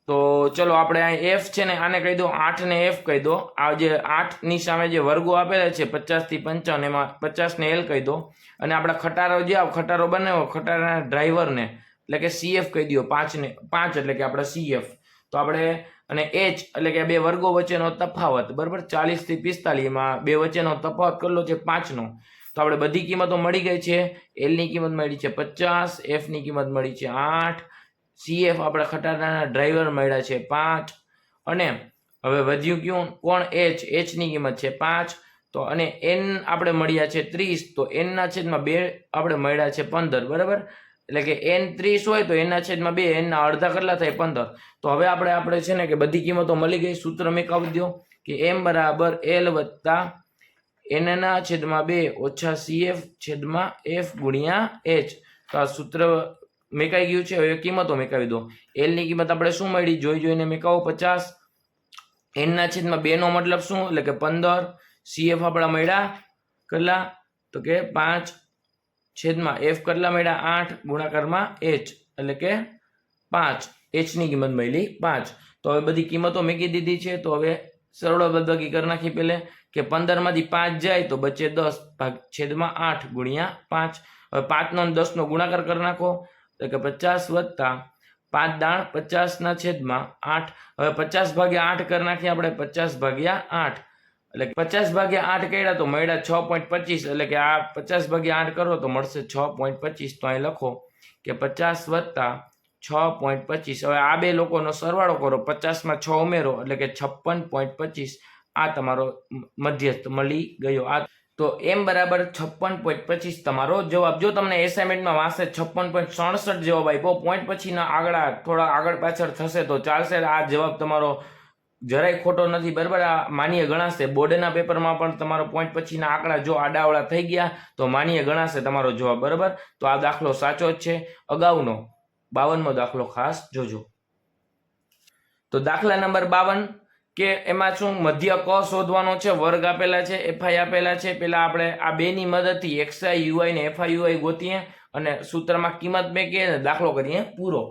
તો ચલો આપણે અહીં એફ છે ને આને કહી દો, 8 ને એફ કહી દો. આ જે 8 ની સામે જે વર્ગો આપેલા છે 50 થી 55, એમાં 50 ને એલ કહી દો. અને આપણા ખટારો જે ખટારો બનાવ્યો, ખટારાના ડ્રાઈવરને એટલે કે સીએફ કહી દો. 5 એટલે કે આપણા સીએફ. તો આપણે અને એચ એટલે કે બે વર્ગો વચ્ચેનો તફાવત, બરાબર. 40 થી 45 માં બે વચ્ચેનો તફાવત કેટલો છે 5 નો. તો આપણે બધી કિંમતો મળી ગઈ છે. એલ ની કિંમત મળી છે 50, એફ ની કિંમત મળી છે 8, સીએફ આપણા ખટારાના ડ્રાઈવર મળ્યા છે 5, અને હવે વધ્યું ક્યું કોણ એચ ની કિંમત છે 5. તો અને એન આપણે મળ્યા છે 30, તો એન ના છેદમાં 2 આપણે મળ્યા છે 15, બરાબર. એટલે કે એન 30 હોય તો એના છેદમાં 2, એનના અડધા કેટલા થાય 15. તો હવે આપણે છે ને કે બધી કિંમતો મળી ગઈ. સૂત્ર મેકાવી દો કે એમ બરાબર એલ વત્તા એન ના છેદમાં 2 ઓછા સીએફ છેદમાં એફ ગુણ્યા એચ. તો આ સૂત્ર મેકાઈ ગયું છે. હવે કિંમતો મેકાવી દો. એલ ની કિંમત આપણે શું મળી જોઈને મેકાવો 50, એન ના છેદમાં 2 નો મતલબ શું એટલે કે 15, સીએફ આપણા મળ્યા કેટલા તો કે 5 છેદમાં એફ કેટલા મળ્યા 8 ગુણાકારમાં એચ એટલે કે 5, એચ ની કિંમત મળી 5. તો હવે બધી કિંમતો મેકી દીધી છે. તો હવે સરળ બાદબાકી કરી નાખી પહેલે કે 15 માંથી 5 જાય તો બચે 10 ભાગ છેદમાં 8 ગુણ્યા 5. હવે 5 નો 10 નો ગુણાકાર કરી નાખો એટલે કે 50 વત્તા 5 દાણ 50 ના છેદમાં 8. હવે 50 ભાગ્યા 8 કરી નાખીએ આપણે. 50 ભાગ્યા 8 એટલે 50 ભાગ્યા 8 કર્યા તો મળ્યા 6.25. એટલે કે આ 50 ભાગ્યા 8 કરો તો મળશે 6.25. તો અહીં લખો કે 50 વત્તા 6.25. હવે આ બે લોકોનો સરવાળો કરો, 50 માં 6 ઉમેરો એટલે કે 56.25. આ તમારો મધ્યસ્થ મળી ગયો. આ તો એમ બરાબર 56.25 તમારો જવાબ. જો તમને એસાઇનમેન્ટમાં વાંચે 56.67 જવાબ આપ્યો, પોઈન્ટ પછીના થોડા આગળ પાછળ થશે તો ચાલશે. આ જવાબ તમારો જરાય ખોટો નથી, બરાબર. આ માન્ય ગણાશે. બોર્ડના પેપરમાં પણ તમારો પોઈન્ટ પછીના આંકડા જો આડાવડા થઈ ગયા તો માન્ય ગણાશે તમારો જવાબ, બરાબર. તો આ દાખલો સાચો જ છે. અગાઉનો 52મો દાખલો ખાસ જોજો. તો દાખલા નંબર 52 કે એમાં શું મધ્ય ક શોધવાનો છે. વર્ગ આપેલા છે, એફઆઈ આપેલા છે. પેલા આપણે આ બેની મદદથી એક્સઆઈ યુઆઈ ને એફઆઈ યુઆઈ ગોતીએ અને સૂત્રમાં કિંમત મેકીએ અને દાખલો કરીએ પૂરો.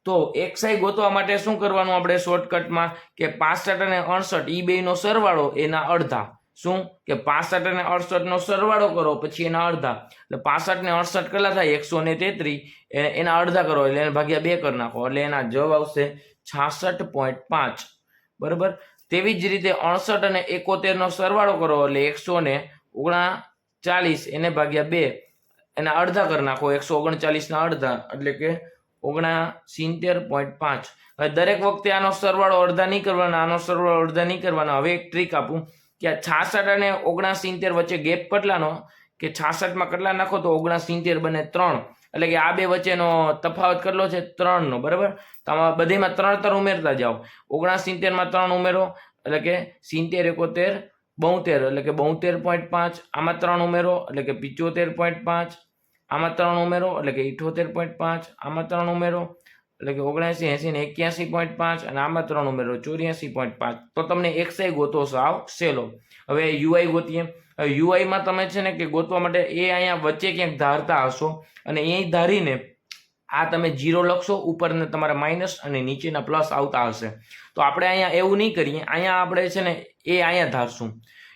તો એક્સઆઈ ગોતવા માટે શું કરવાનું આપણે શોર્ટકટમાં કે 65 અને 68 એ બેનો સરવાળો એના અડધા. શું કે 65 અને 68 નો સરવાળો કરો પછી એના અડધા. એટલે 65 ને 68 કેટલા થાય 133, એના અડધા કરો એટલે એને ભાગ્યા 2 કરી નાખો એટલે એના જવાબ આવશે 66.5, બરાબર. તેવી જ રીતે 68 અને 71 નો સરવાળો કરો એટલે 139, એને ભાગ્યા 2 એના અડધા કરી નાખો. 139 ના અડધા એટલે કે 69.5. હવે દરેક વખતે આનો સરવાળો અડધા નહીં કરવાના, આનો સરવાળો અડધા નહીં કરવાના. હવે એક ટ્રીક આપું કે આ 66 અને 69 વચ્ચે ગેપ કેટલાનો કે 66 માં કેટલા નાખો તો 69 બને 3. એટલે કે આ બે વચ્ચેનો તફાવત કેટલો છે 3 નો, બરાબર. તો આમાં બધીમાં 3 ઉમેરતા જાઓ. 69 માં 3 ઉમેરો એટલે કે 70, 71, 72 એટલે કે 72.5. આમાં 3 ઉમેરો એટલે કે 75.5. આમાં 3 ઉમેરો એટલે કે 78.5. આમાં 3 ઉમેરો એટલે કે 79, 80 ને 81.5. અને આમાં 3 ઉમેરો 84.5. તો તમને એક્સઆઈ ગોતો સાવ સહેલો. હવે યુઆઈ ગોતીએ. યુઆઈ માં તમે છે ને કે ગોતવા માટે એ અહીંયા વચ્ચે ક્યાંક ધારતા હશો અને એ ધારીને આ તમે 0 લખશો, ઉપરને તમારા માઇનસ અને નીચેના પ્લસ આવતા હશે. તો આપણે અહીંયા એવું નહીં કરીએ. અહીંયા આપણે છે ને એ અહીંયા ધારશું.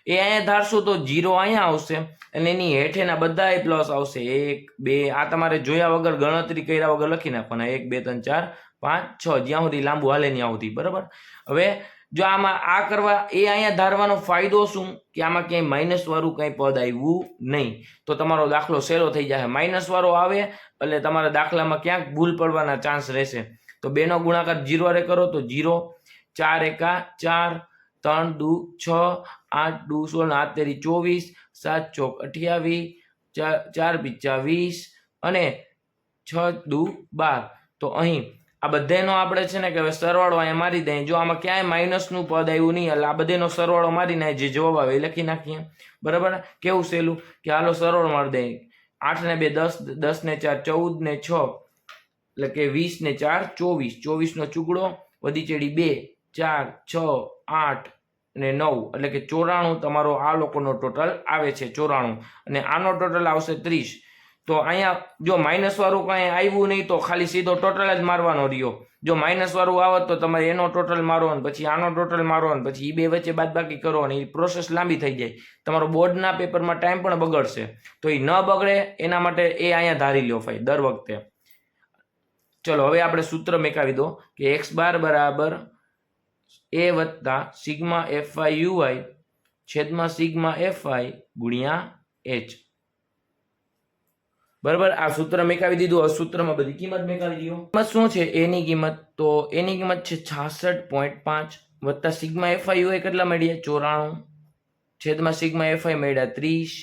એ અહીંયા ધારશું તો 0 અહીંયા આવશે અને એની હેઠેના બધા પ્લસ આવશે. 1, 2 આ તમારે જોયા વગર ગણતરી કર્યા વગર લખી નાખવાના. 1, 2, 3, 4, 5, 6 જ્યાં સુધી લાંબુ હાલે ત્યાં સુધી, બરાબર. હવે જો આમાં આ કરવા એ અહીંયા ધારવાનો ફાયદો શું કે આમાં ક્યાંય માઇનસ વાળું કંઈ પદ આવ્યું નહીં તો તમારો દાખલો સહેલો થઈ જાય. માઇનસ વાળો આવે એટલે તમારા દાખલામાં ક્યાંક ભૂલ પડવાના ચાન્સ રહેશે. તો 2 નો ગુણાકાર 0 હારે કરો તો 0, 4 એકા 4, 3 દુ 6, 8 દુ 16, 8 તેરી 24, 7 ચોક 28, 4 પીચા 20 અને 6 દુ 12. તો અહીં આ બધાનો આપણે છે ને કે હવે સરવાળો અહીંયા મારી દઈએ. જો આમાં ક્યાંય માઇનસનું પદ આવ્યું નહીં એટલે આ બધાનો સરવાળો મારીને જે જવાબ આવે એ લખી નાખીએ. બરાબર, કેવું સહેલું કે હાલો સરવાળો મારી દઈએ. 8 ને 2 10, 10 ને 4 14 ને 6 એટલે કે 20 ને 4 24, 24 નો ચૂકડો વધી ચડી 2 4 6 8 ને 9 એટલે કે 94 તમારો આ લોકોનો ટોટલ આવે છે 94 અને આનો ટોટલ આવશે 30. તો અહીંયા જો માઇનસ વાળું કાંઈ આવ્યું નહીં તો ખાલી સીધો ટોટલ જ મારવાનો રહ્યો. જો માઇનસ વાળું આવત તો તમારે એનો ટોટલ મારો ને પછી આનો ટોટલ મારો ને પછી એ બે વચ્ચે બાદબાકી કરો અને એ પ્રોસેસ લાંબી થઈ જાય. તમારો બોર્ડના પેપરમાં ટાઈમ પણ બગડશે. તો એ ન બગડે એના માટે એ અહીંયા ધારી લ્યો ભાઈ દર વખતે. ચલો હવે આપણે સૂત્ર મેકાવી દો કે x બાર બરાબર a વત્તા સિગ્મા fi ui છેદમાં સિગ્મા fi ગુણ્યા h. બરાબર, આ સૂત્ર મેકાવી દીધું. હવે સૂત્રમાં બધી કિંમત મેકાવી દો. કિંમત શું છે એની કિંમત? તો એની કિંમત છે 66.5 વત્તા સિગ્મા fi ui કેટલા મળ્યા 94 છેદમાં સિગ્મા fi મળ્યા 30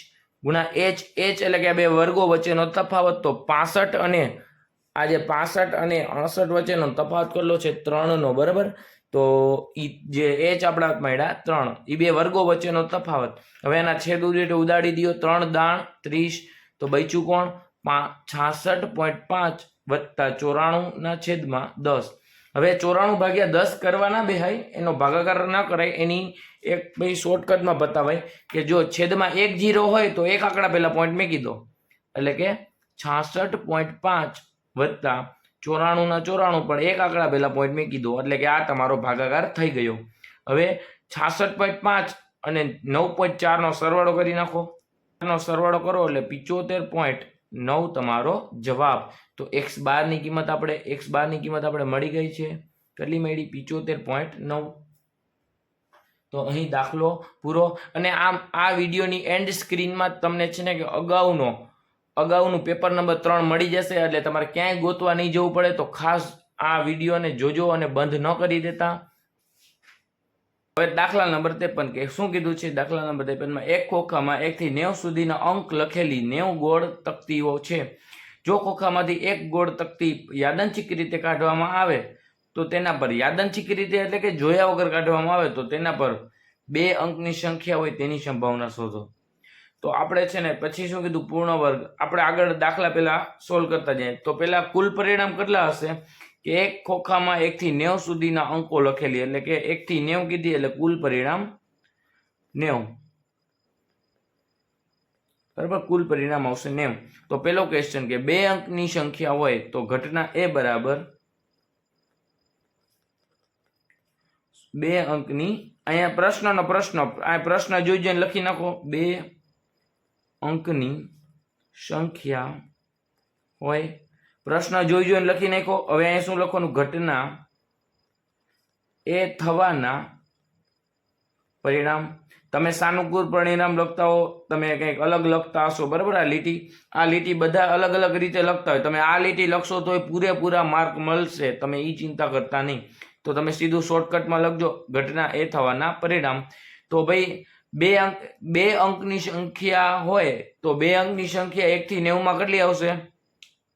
ગુણ્યા h. h એટલે કે આ બે વર્ગો વચ્ચેનો તફાવત. તો 65 અને આ જે 65 અને 68 વચ્ચેનો તફાવત કેટલો છે 3 નો. બરાબર, તો જે h આપણા મળ્યા 3, એ બે વર્ગો વચ્ચેનો તફાવત. હવે એના છેદ ઉડાડી દો. 3 દાણ 30 તો બચ્યું કોણ 66.5 વત્તા 94 ના છેદમાં 10. હવે 94 ભાગ્યા 10 કરવાના બેહાય, એનો ભાગાકાર ન કરાય. એની એક ભાઈ શોર્ટકટમાં બતાવાય કે જો છેદમાં 1 0 હોય તો એક આંકડા પહેલા પોઈન્ટ મેકી દો એટલે કે 66.5 વત્તા 94 ના 94 પણ એક આંકડા પહેલા પોઈન્ટ મેકી દો એટલે કે આ તમારો ભાગાકાર થઈ ગયો. હવે 66.5 અને 9.4 નો સરવાળો કરી નાખો. નો સરવાળો કરો એટલે 75.9 તમારો જવાબ. તો x બાર ની કિંમત આપણે મળી ગઈ છે. કેટલી મળી 75.9. તો અહીં દાખલો પૂરો. અને આ વિડીયોની એન્ડ સ્ક્રીનમાં તમને છે ને કે અગાઉનું પેપર નંબર 3 મળી જશે એટલે તમારે ક્યાંય ગોતવા નહીં જવું પડે. તો ખાસ આ વિડીયોને જોજો અને બંધ ન કરી દેતા. હવે દાખલા નંબર 53 કે શું કીધું છે? દાખલા નંબર 53માં એક ખોખામાં 1 થી 90 સુધીના અંક લખેલી 90 ગોળ તકતીઓ છે. જો ખોખામાંથી એક ગોળ તકતી યાદચ્છિક રીતે કાઢવામાં આવે તો તેના પર યાદચ્છિક રીતે એટલે કે જોયા વગર કાઢવામાં આવે તો તેના પર 2 અંકની સંખ્યા હોય તેની સંભાવના શોધો. તો આપણે છે ને પછી શું કીધું પૂર્ણ વર્ગ. આપણે આગળ દાખલા પહેલા સોલ્વ કરતા જઈએ. તો પહેલા કુલ પરિણામ કેટલા હશે કે એક ખોખામાં 1 થી 90 સુધીના અંકો લખેલી એટલે કે 1 થી 90 કીધી એટલે કુલ પરિણામ 90. બરાબર, કુલ પરિણામ આવશે 90. તો પેલો ક્વેશ્ચન કે 2 અંકની સંખ્યા હોય તો ઘટના a બરાબર 2 અંકની. અહીંયા પ્રશ્ન જોઈ જોઈને લખી નાખો. 2 અંકની સંખ્યા હોય પ્રશ્ન જોઈ જોઈને લખી નાખો. હવે અહીંયા શું લખવાનું? ઘટના એ થવાના પરિણામ. તમે સાનુકૂળ પરિણામ લખતા હો, તમે કંઈક અલગ લખતા હશો. બરાબર, આ લીટી બધા અલગ અલગ રીતે લખતા હોય. તમે આ લીટી લખશો તો પૂરેપૂરા માર્ક મળશે. તમે એ ચિંતા કરતા નહીં. તો તમે સીધું શોર્ટકટમાં લખજો ઘટના એ થવાના પરિણામ. તો ભાઈ 2 અંકની સંખ્યા હોય તો 2 અંકની સંખ્યા 1 થી 90 માં કેટલી આવશે?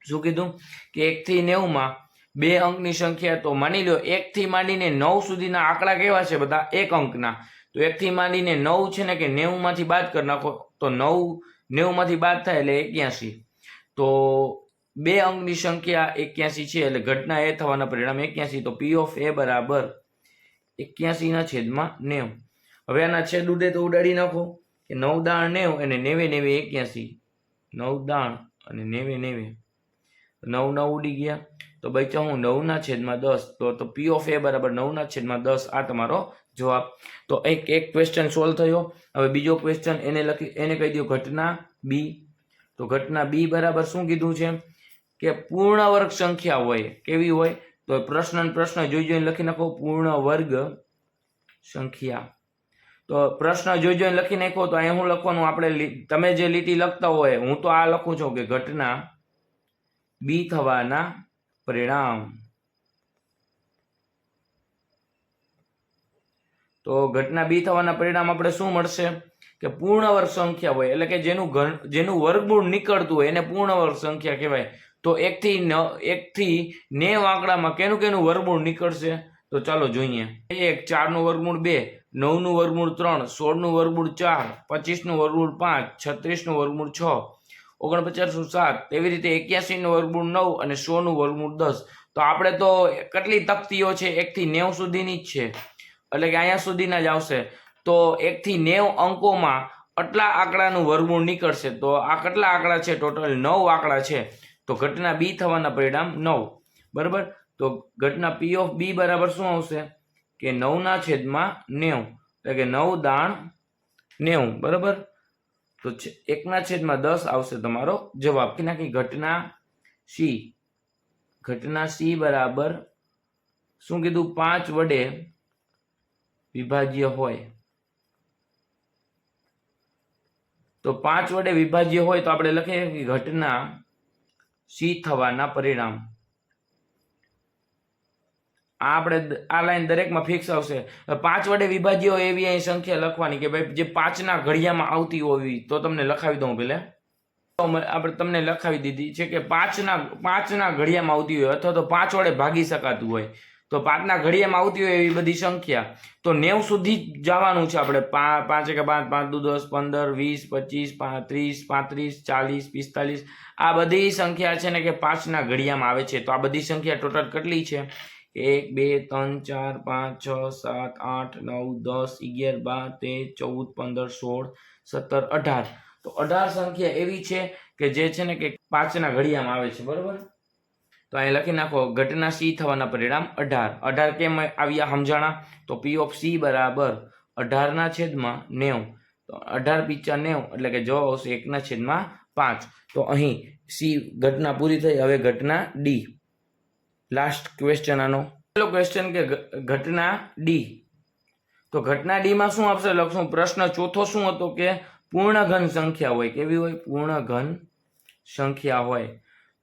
શું કીધું કે 1 થી 90 માં 2 અંકની સંખ્યા. તો માની લો 1 થી માંડીને 9 સુધીના આંકડા કેવા છે? બધા 1 અંકના. તો 1 થી માંડીને 9 છે ને કે 90 માંથી બાદ કરી નાખો તો 90 માંથી બાદ થાય એટલે 81. તો 2 અંકની સંખ્યા 81 છે એટલે ઘટના એ થવાના પરિણામ 81. તો p ઓફ a બરાબર 81 ના છેદમાં 90. હવે આના છેદ ઉડે તો ઉડાડી નાખો કે 9 દાણ 90 અને 90 90 81. 9 દાણ અને 90 90 9 9 ઉડી ગયા તો બચ્યા હું 9 ના છેદમાં 10. તો p ઓફ a બરાબર 9 ના છેદમાં 10 આ તમારો જવાબ. તો એક ક્વેશ્ચન સોલ્વ થયો. હવે બીજો ક્વેશ્ચન એને કહી દો ઘટના b. તો ઘટના b બરાબર શું કીધું છે કે પૂર્ણ વર્ગ સંખ્યા હોય. કેવી હોય? તો પ્રશ્ન જોઈ જોઈને લખી નાખો. પૂર્ણ વર્ગ સંખ્યા. તો પ્રશ્ન જોઈ જોઈને લખી નાખો. તો અહીંયા હું લખવાનું? આપણે તમે જે લીટી લખતા હોય, હું તો આ લખું છું કે ઘટના b થવાના પરિણામ. તો ઘટના b થવાના પરિણામ આપણે શું મળશે કે પૂર્ણ વર્ગ સંખ્યા હોય એટલે કે જેનું વર્ગમૂળ નીકળતું હોય એને પૂર્ણ વર્ગ સંખ્યા કહેવાય. તો 1 થી 90 આંકડામાં કેનું કેનું વર્ગમૂળ નીકળશે? તો ચાલો જોઈએ. 1 4 નું વર્ગમૂળ 2, 9 નું વર્ગમૂળ 3, 16 નું વર્ગમૂળ 4, 25 નું વર્ગમૂળ 5, 36 નું વર્ગમૂળ 6, 49 નું 7, તેવી રીતે 81 નું વર્ગમૂળ 9 અને 100 નું વર્ગમૂળ 10. તો આપણે તો કેટલી તકતીઓ છે? 1 થી 90 સુધીની જ છે, એટલે કે અહીંયા સુધીના જ આવશે. તો 1 થી 90 અંકોમાં આટલા આંકડાનું વર્ગમૂળ નીકળશે. તો આ કેટલા આંકડા છે? ટોટલ 9 આંકડા છે. તો ઘટના બી થવાના પરિણામ 9. બરાબર. તો ઘટના પી ઓફ બી બરાબર શું આવશે? કે 9/90, એટલે કે 9 દાણ 90. બરાબર. તો 1/10 આવશે તમારો જવાબ. નાખી ઘટના સી. ઘટના સી બરાબર શું કીધું? 5 વડે વિભાજ્ય હોય. તો 5 વડે વિભાજ્ય હોય તો આપણે લખીએ કે ઘટના સી થવાના પરિણામ. આપણે આ લાઈન દરેકમાં ફિક્સ આવશે. 5 વડે વિભાજ્ય હોય એવી અહીં સંખ્યા લખવાની, કે ભાઈ જે 5ના ઘડિયામાં આવતી હોવી. તો તમને લખાવી દઉં પેલા. આપણે તમને લખાવી દીધી છે કે 5ના ઘડિયામાં આવતી હોય, અથવા તો 5 વડે ભાગી શકાતું હોય. તો 5ના ઘડિયામાં આવતી હોય એવી બધી સંખ્યા. તો 90 સુધી જવાનું છે આપણે. 5 1 5, 5 2 10, 15 20 25 30 35 40 45. આ બધી સંખ્યા છે ને કે 5ના ઘડિયામાં આવે છે. તો આ બધી સંખ્યા ટોટલ કેટલી છે? 1 2 3 4 5 6 7 8 9 10 11 12 13 14 15 16 17 18. તો 18 સંખ્યા એવી છે કે જે છે ને કે 5ના ઘડિયામાં આવે છે. બરોબર. તો અહીં લખી નાખો ઘટના સી થવાના પરિણામ 18. 18 કેમ આવ્યા સમજાણા? તો પી ઓફ સી બરાબર 18/90. તો 18 પિચા 90, એટલે કે જવાબ આવશે 1/5. તો અહીં સી ઘટના પૂરી થઈ. હવે ઘટના ડી, લાસ્ટ ક્વેશ્ચન આનો. પેલો ક્વેશ્ચન કે ઘટના ડી. તો ઘટના ડી માં શું આપશે? લખશું. પ્રશ્ન ચોથો શું હતો? કે પૂર્ણ ઘન સંખ્યા હોય. કેવી હોય? પૂર્ણ ઘન સંખ્યા હોય.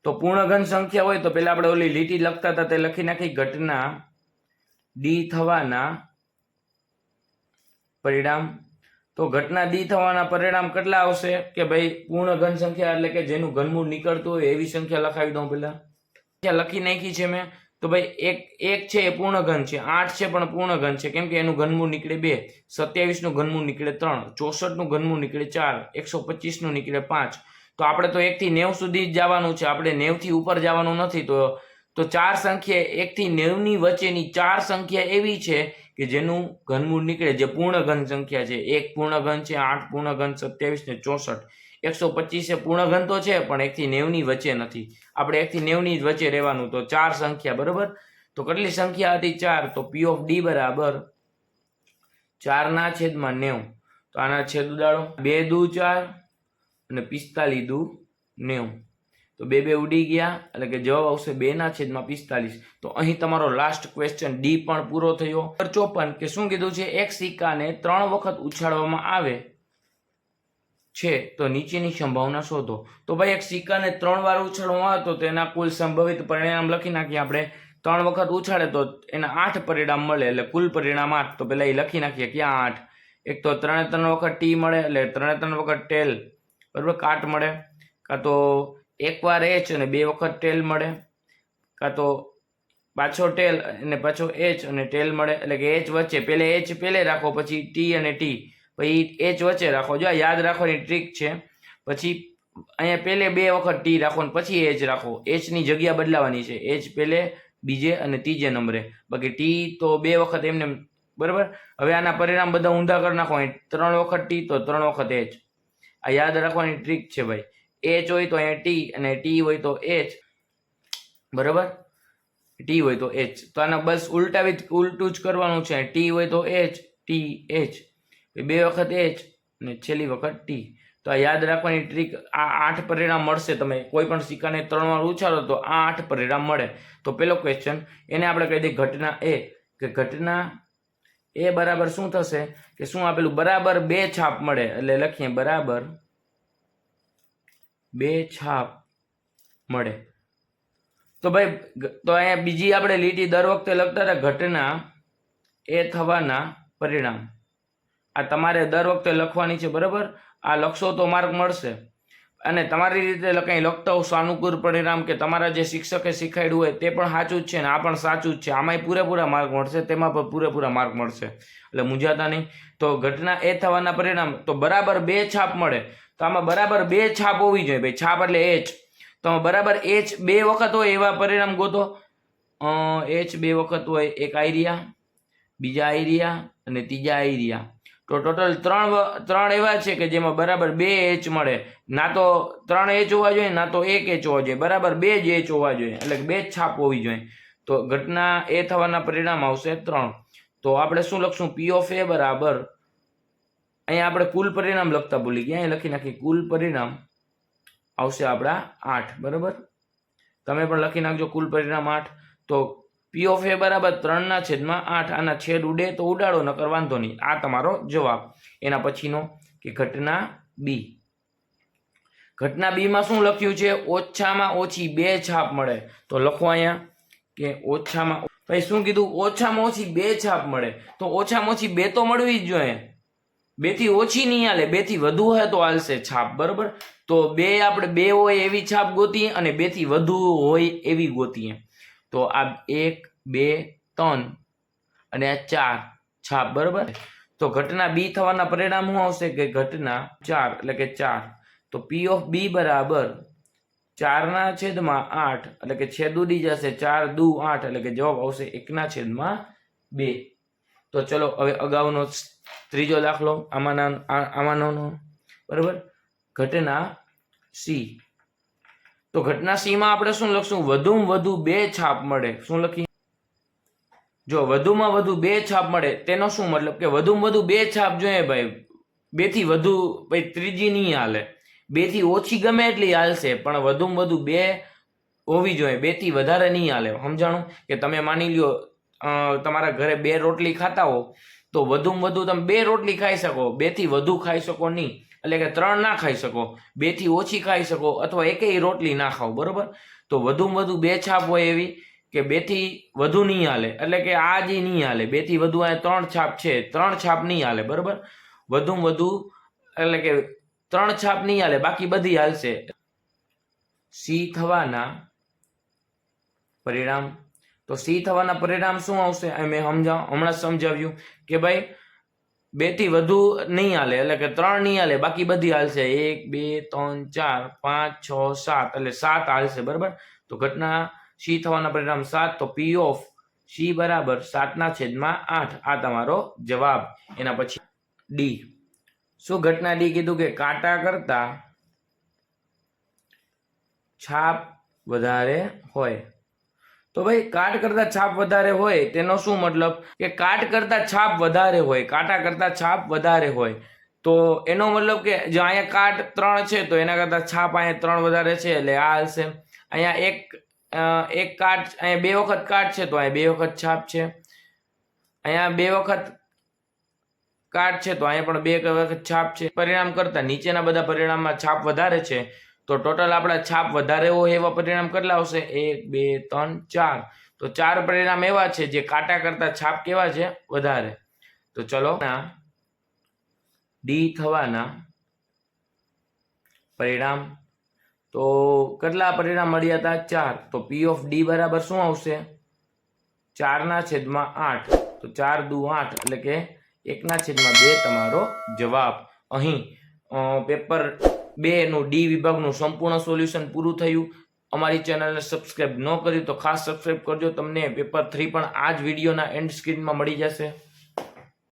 તો પૂર્ણ ઘન સંખ્યા હોય તો પેલા આપણે ઓલી લીટી લખતા હતા તે લખી નાખી. ઘટના ડી થવાના પરિણામ. તો ઘટના ડી થવાના પરિણામ કેટલા આવશે? કે ભાઈ પૂર્ણ ઘન સંખ્યા, એટલે કે જેનું ઘનમૂળ નીકળતું હોય એવી સંખ્યા લખાવી દઉં. પેલા લખી નાખી છે મેં. તો ભાઈ એક છે એ પૂર્ણ ઘન છે, 8 છે પણ પૂર્ણ ઘન છે, કેમ કે એનું ઘનમૂળ નીકળે 2, 27 નું ઘનમૂળ નીકળે 3, 64 નું ઘનમૂળ નીકળે 4, 125 નું નીકળે 5. તો આપણે તો 1 થી 90 સુધી જ જવાનું છે, આપણે 90 થી ઉપર જવાનું નથી. તો 4 સંખ્યા 1 થી 90 ની વચ્ચેની 4 સંખ્યા એવી છે કે જેનું ઘનમૂળ નીકળે, જે પૂર્ણ ઘન સંખ્યા છે. 1 પૂર્ણ ઘન છે, 8 પૂર્ણ ઘન, 27 ને 64. 125 એ પૂર્ણ ઘન તો છે પણ 1 થી 90 ની વચ્ચે નથી. આપણે 1 થી 90 ની વચ્ચે રહેવાનું. તો 4 સંખ્યા. બરોબર. તો કેટલી સંખ્યા હતી? 4. તો પી ઓફ ડી બરાબર 4/90. તો આના છેદ ઉડાડો. 2 દુ 4 અને 45 દુ 90. તો 2 ઉડી ગયા, એટલે કે જવાબ આવશે 2/45. તો અહીં તમારો લાસ્ટ ક્વેશ્ચન ડી પણ પૂરો થયો. 54 કે શું કીધું છે? એક સિક્કાને 3 વખત ઉછાળવામાં આવે છે તો નીચેની સંભાવના શોધો. તો ભાઈ એક સિક્કાને 3 વાર ઉછાળવામાં આવે તો તેના કુલ સંભવિત પરિણામ લખી નાખીએ આપણે. 3 વખત ઉછાળે તો એના 8 પરિણામ મળે, એટલે કુલ પરિણામ 8. તો પેલા એ લખી નાખીએ. ક્યાં 8? એક તો 3 વખત ટી મળે, એટલે 3 વખત ટેલ, બરોબર, કાટ મળે. કાં તો એક વાર એચ અને 2 વખત ટેલ મળે, કાં તો પાછો ટેલ અને પાછો એચ અને ટેલ મળે. એટલે કે એચ વચ્ચે પેલે એચ પેલે રાખો, પછી ટી અને ટી, પછી એચ વચ્ચે રાખો. જો યાદ રાખવાની ટ્રીક છે. પછી અહીંયા પેલે 2 વખત ટી રાખો ને પછી એચ રાખો. એચ ની જગ્યા બદલાવાની છે. એચ પેલે, બીજે અને ત્રીજે નંબરે. બાકી ટી તો 2 વખત એમને. બરાબર. હવે આના પરિણામ બધા ઊંધા કરી નાખો. 3 વખત ટી તો 3 વખત એચ. આ યાદ રાખવાની ટ્રીક છે ભાઈ. એચ હોય તો અહીંયા ટી અને ટી હોય તો એચ. બરાબર. ટી હોય તો એચ. તો આના બસ ઉલટું જ કરવાનું છે. ટી હોય તો એચ, ટી એચ, 2 વખત એચ અને છેલ્લી વખત ટી. તો આ યાદ રાખવાની ટ્રીક. આ 8 પરિણામ મળશે. તમે કોઈ પણ સિક્કાને 3 વાર ઉછાળો તો આ 8 પરિણામ મળે. તો પેલો ક્વેશ્ચન એને આપણે કહી દઈએ ઘટના એ. કે ઘટના એ બરાબર શું થશે? કે શું આપેલું? બરાબર 2 છાપ મળે. એટલે લખીએ બરાબર 2 છાપ મળે. તો ભાઈ તો અહીંયા બીજી આપણે લીટી દર વખતે લખતા હતા ઘટના એ થવાના પરિણામ. આ તમારે દર વખતે લખવાની છે. બરાબર. આ લખશો તો માર્ક મળશે. અને તમારી રીતે કંઈ લખતા હો સાનુકૂળ પરિણામ કે તમારા જે શિક્ષકે શીખવાડ્યું હોય તે પણ સાચું જ છે ને આ પણ સાચું જ છે, આમાંય પૂરેપૂરા માર્ક મળશે, તેમાં પણ પૂરેપૂરા માર્ક મળશે, એટલે મૂંઝાતા નહીં. તો ઘટના એ થવાના પરિણામ તો બરાબર 2 છાપ મળે, તો આમાં બરાબર 2 છાપ હોવી જોઈએ ભાઈ, છાપ એટલે એચ, તો બરાબર એચ 2 વખત હોય એવા પરિણામ ગોતો. એચ 2 વખત હોય, એક આઈરિયા, બીજા આઈરિયા અને ત્રીજા આઈરિયા, તો ટોટલ 3 એવા છે કે જેમાં બરાબર 2 એચ મળે, ના તો 3 એચ હોવા જોઈએ ના તો 1 એચ હોવા જોઈએ, બરાબર 2 જ એચ હોવા જોઈએ, એટલે 2 જ છાપ હોવી જોઈએ. તો ઘટના એ થવાના પરિણામ આવશે 3. તો આપણે શું લખશું? પી ઓફ એ બરાબર, અહીંયા આપણે કુલ પરિણામ લખતા ભૂલી ગયા, અહીં લખી નાખી કુલ પરિણામ આવશે આપણા 8. બરાબર, તમે પણ લખી નાખજો કુલ પરિણામ 8. તો પી ઓફ એ બરાબર 3/8, આના છેદ ઉડે તો ઉડાડો, નકર વાંધો નહીં, આ તમારો જવાબ. એના પછીનો કે ઘટના બી. ઘટના બી માં શું લખ્યું છે? ઓછામાં ઓછી 2 છાપ મળે, તો લખો અહીંયા કે ઓછામાં, ભાઈ શું કીધું? ઓછામાં ઓછી 2 છાપ મળે, તો ઓછામાં ઓછી 2 તો મળવી જ જોઈએ, 2 થી ઓછી નહીં હાલે, 2 થી વધુ હોય તો હાલશે છાપ. બરોબર, તો 2 આપણે 2 હોય એવી છાપ ગોતીએ અને 2 થી વધુ હોય એવી ગોતીએ. તો આ 1 2 3 અને આ 4 છાપ. બરોબર, તો ઘટના બી થવાના પરિણામ શું આવશે? કે ઘટના 4 એટલે કે 4. તો પી ઓફ બી બરાબર 4/8 એટલે કે છેદ ઉડી જશે, 4 દુ 8 એટલે કે જવાબ આવશે 1/2. તો ચલો હવે અગાઉનો ત્રીજો દાખલો આમાંનો. બરાબર, ઘટના સી. તો ઘટના સી માં આપણે શું લખશું? વધુમાં વધુ 2 છાપ મળે. શું લખીએ? જો વધુમાં વધુ 2 છાપ મળે તેનો શું મતલબ? કે વધુમાં વધુ 2 છાપ જોઈએ ભાઈ, 2 થી વધુ ભાઈ ત્રીજી નહીં હાલે, 2 થી ઓછી ગમે એટલી હાલશે, પણ વધુમાં વધુ 2 હોવી જોઈએ, 2 થી વધારે નહીં હાલે. સમજાણું? કે તમે માની લ્યો તમારા ઘરે 2 રોટલી ખાતા હો, તો વધુમાં વધુ તમે 2 રોટલી ખાઈ શકો, 2 થી વધુ ખાઈ શકો નહીં, એટલે કે 3 ના ખાઈ શકો, 2 થી ઓછી ખાઈ શકો, અથવા એકેય રોટલી ના ખાઓ. બરોબર, તો વધુમાં વધુ 2 છાપ હોય એવી કે 2 થી વધુ નહીં હાલે, એટલે કે આ જ નહીં હાલે, 2 થી વધુ આ 3 છાપ છે, 3 છાપ નહીં હાલે. બરોબર, વધુમાં વધુ એટલે કે 3 છાપ નહીં હાલે, બાકી બધી હાલશે. સી થવાના પરિણામ. તો સી થવાના પરિણામ શું આવશે? મેં હમણાં સમજાવ્યું કે ભાઈ 2 થી વધુ નહીં હાલે, એટલે કે 3 નહીં હાલે, બાકી બધી હાલશે. 1 2 3 4 5 6 7 એટલે 7 હાલશે. બરાબર, તો ઘટના સી થવાના પરિણામ 7. તો પી ઓફ સી બરાબર 7/8, આ તમારો જવાબ. એના પછી ડી. શું ઘટના ડી કીધું? કે કાંટા કરતા છાપ વધારે હોય. તો ભાઈ કાટ કરતા છાપ વધારે હોય તેનો શું મતલબ? કે કાટ કરતા છાપ વધારે હોય, કાંટા કરતા છાપ વધારે હોય, તો એનો મતલબ કે જો અહીંયા કાટ 3 છે તો એના કરતા છાપ અહીંયા 3 વધારે છે, એટલે આ હશે. અહીંયા એક કાટ, અહીંયા 2 વખત કાટ છે તો અહીંયા 2 વખત છાપ છે, અહીંયા 2 વખત કાટ છે તો અહીંયા પણ 2 વખત છાપ છે. પરિણામ કરતા નીચેના બધા પરિણામમાં છાપ વધારે છે, તો ટોટલ આપણા છાપ વધારે હોય એવા પરિણામ કેટલા આવશે? 1 2 3 4. તો 4 પરિણામ એવા છે જે કાંટા કરતા છાપ કેવા છે? વધારે. તો ચલો ડી થવાના પરિણામ. તો કેટલા પરિણામ મળ્યા હતા? 4. તો પી ઓફ ડી બરાબર શું આવશે? 4/8. તો 4 દુ 8 એટલે કે 1/2 તમારો જવાબ. અહીં પેપર 2 નું ડી વિભાગનું સંપૂર્ણ સોલ્યુશન પૂરું થયું. અમારી ચેનલને સબસ્ક્રાઇબ ન કર્યું તો ખાસ સબસ્ક્રાઇબ કરજો, તમને પેપર 3 પણ આ જ વિડીયોના એન્ડ સ્ક્રીનમાં મળી જશે.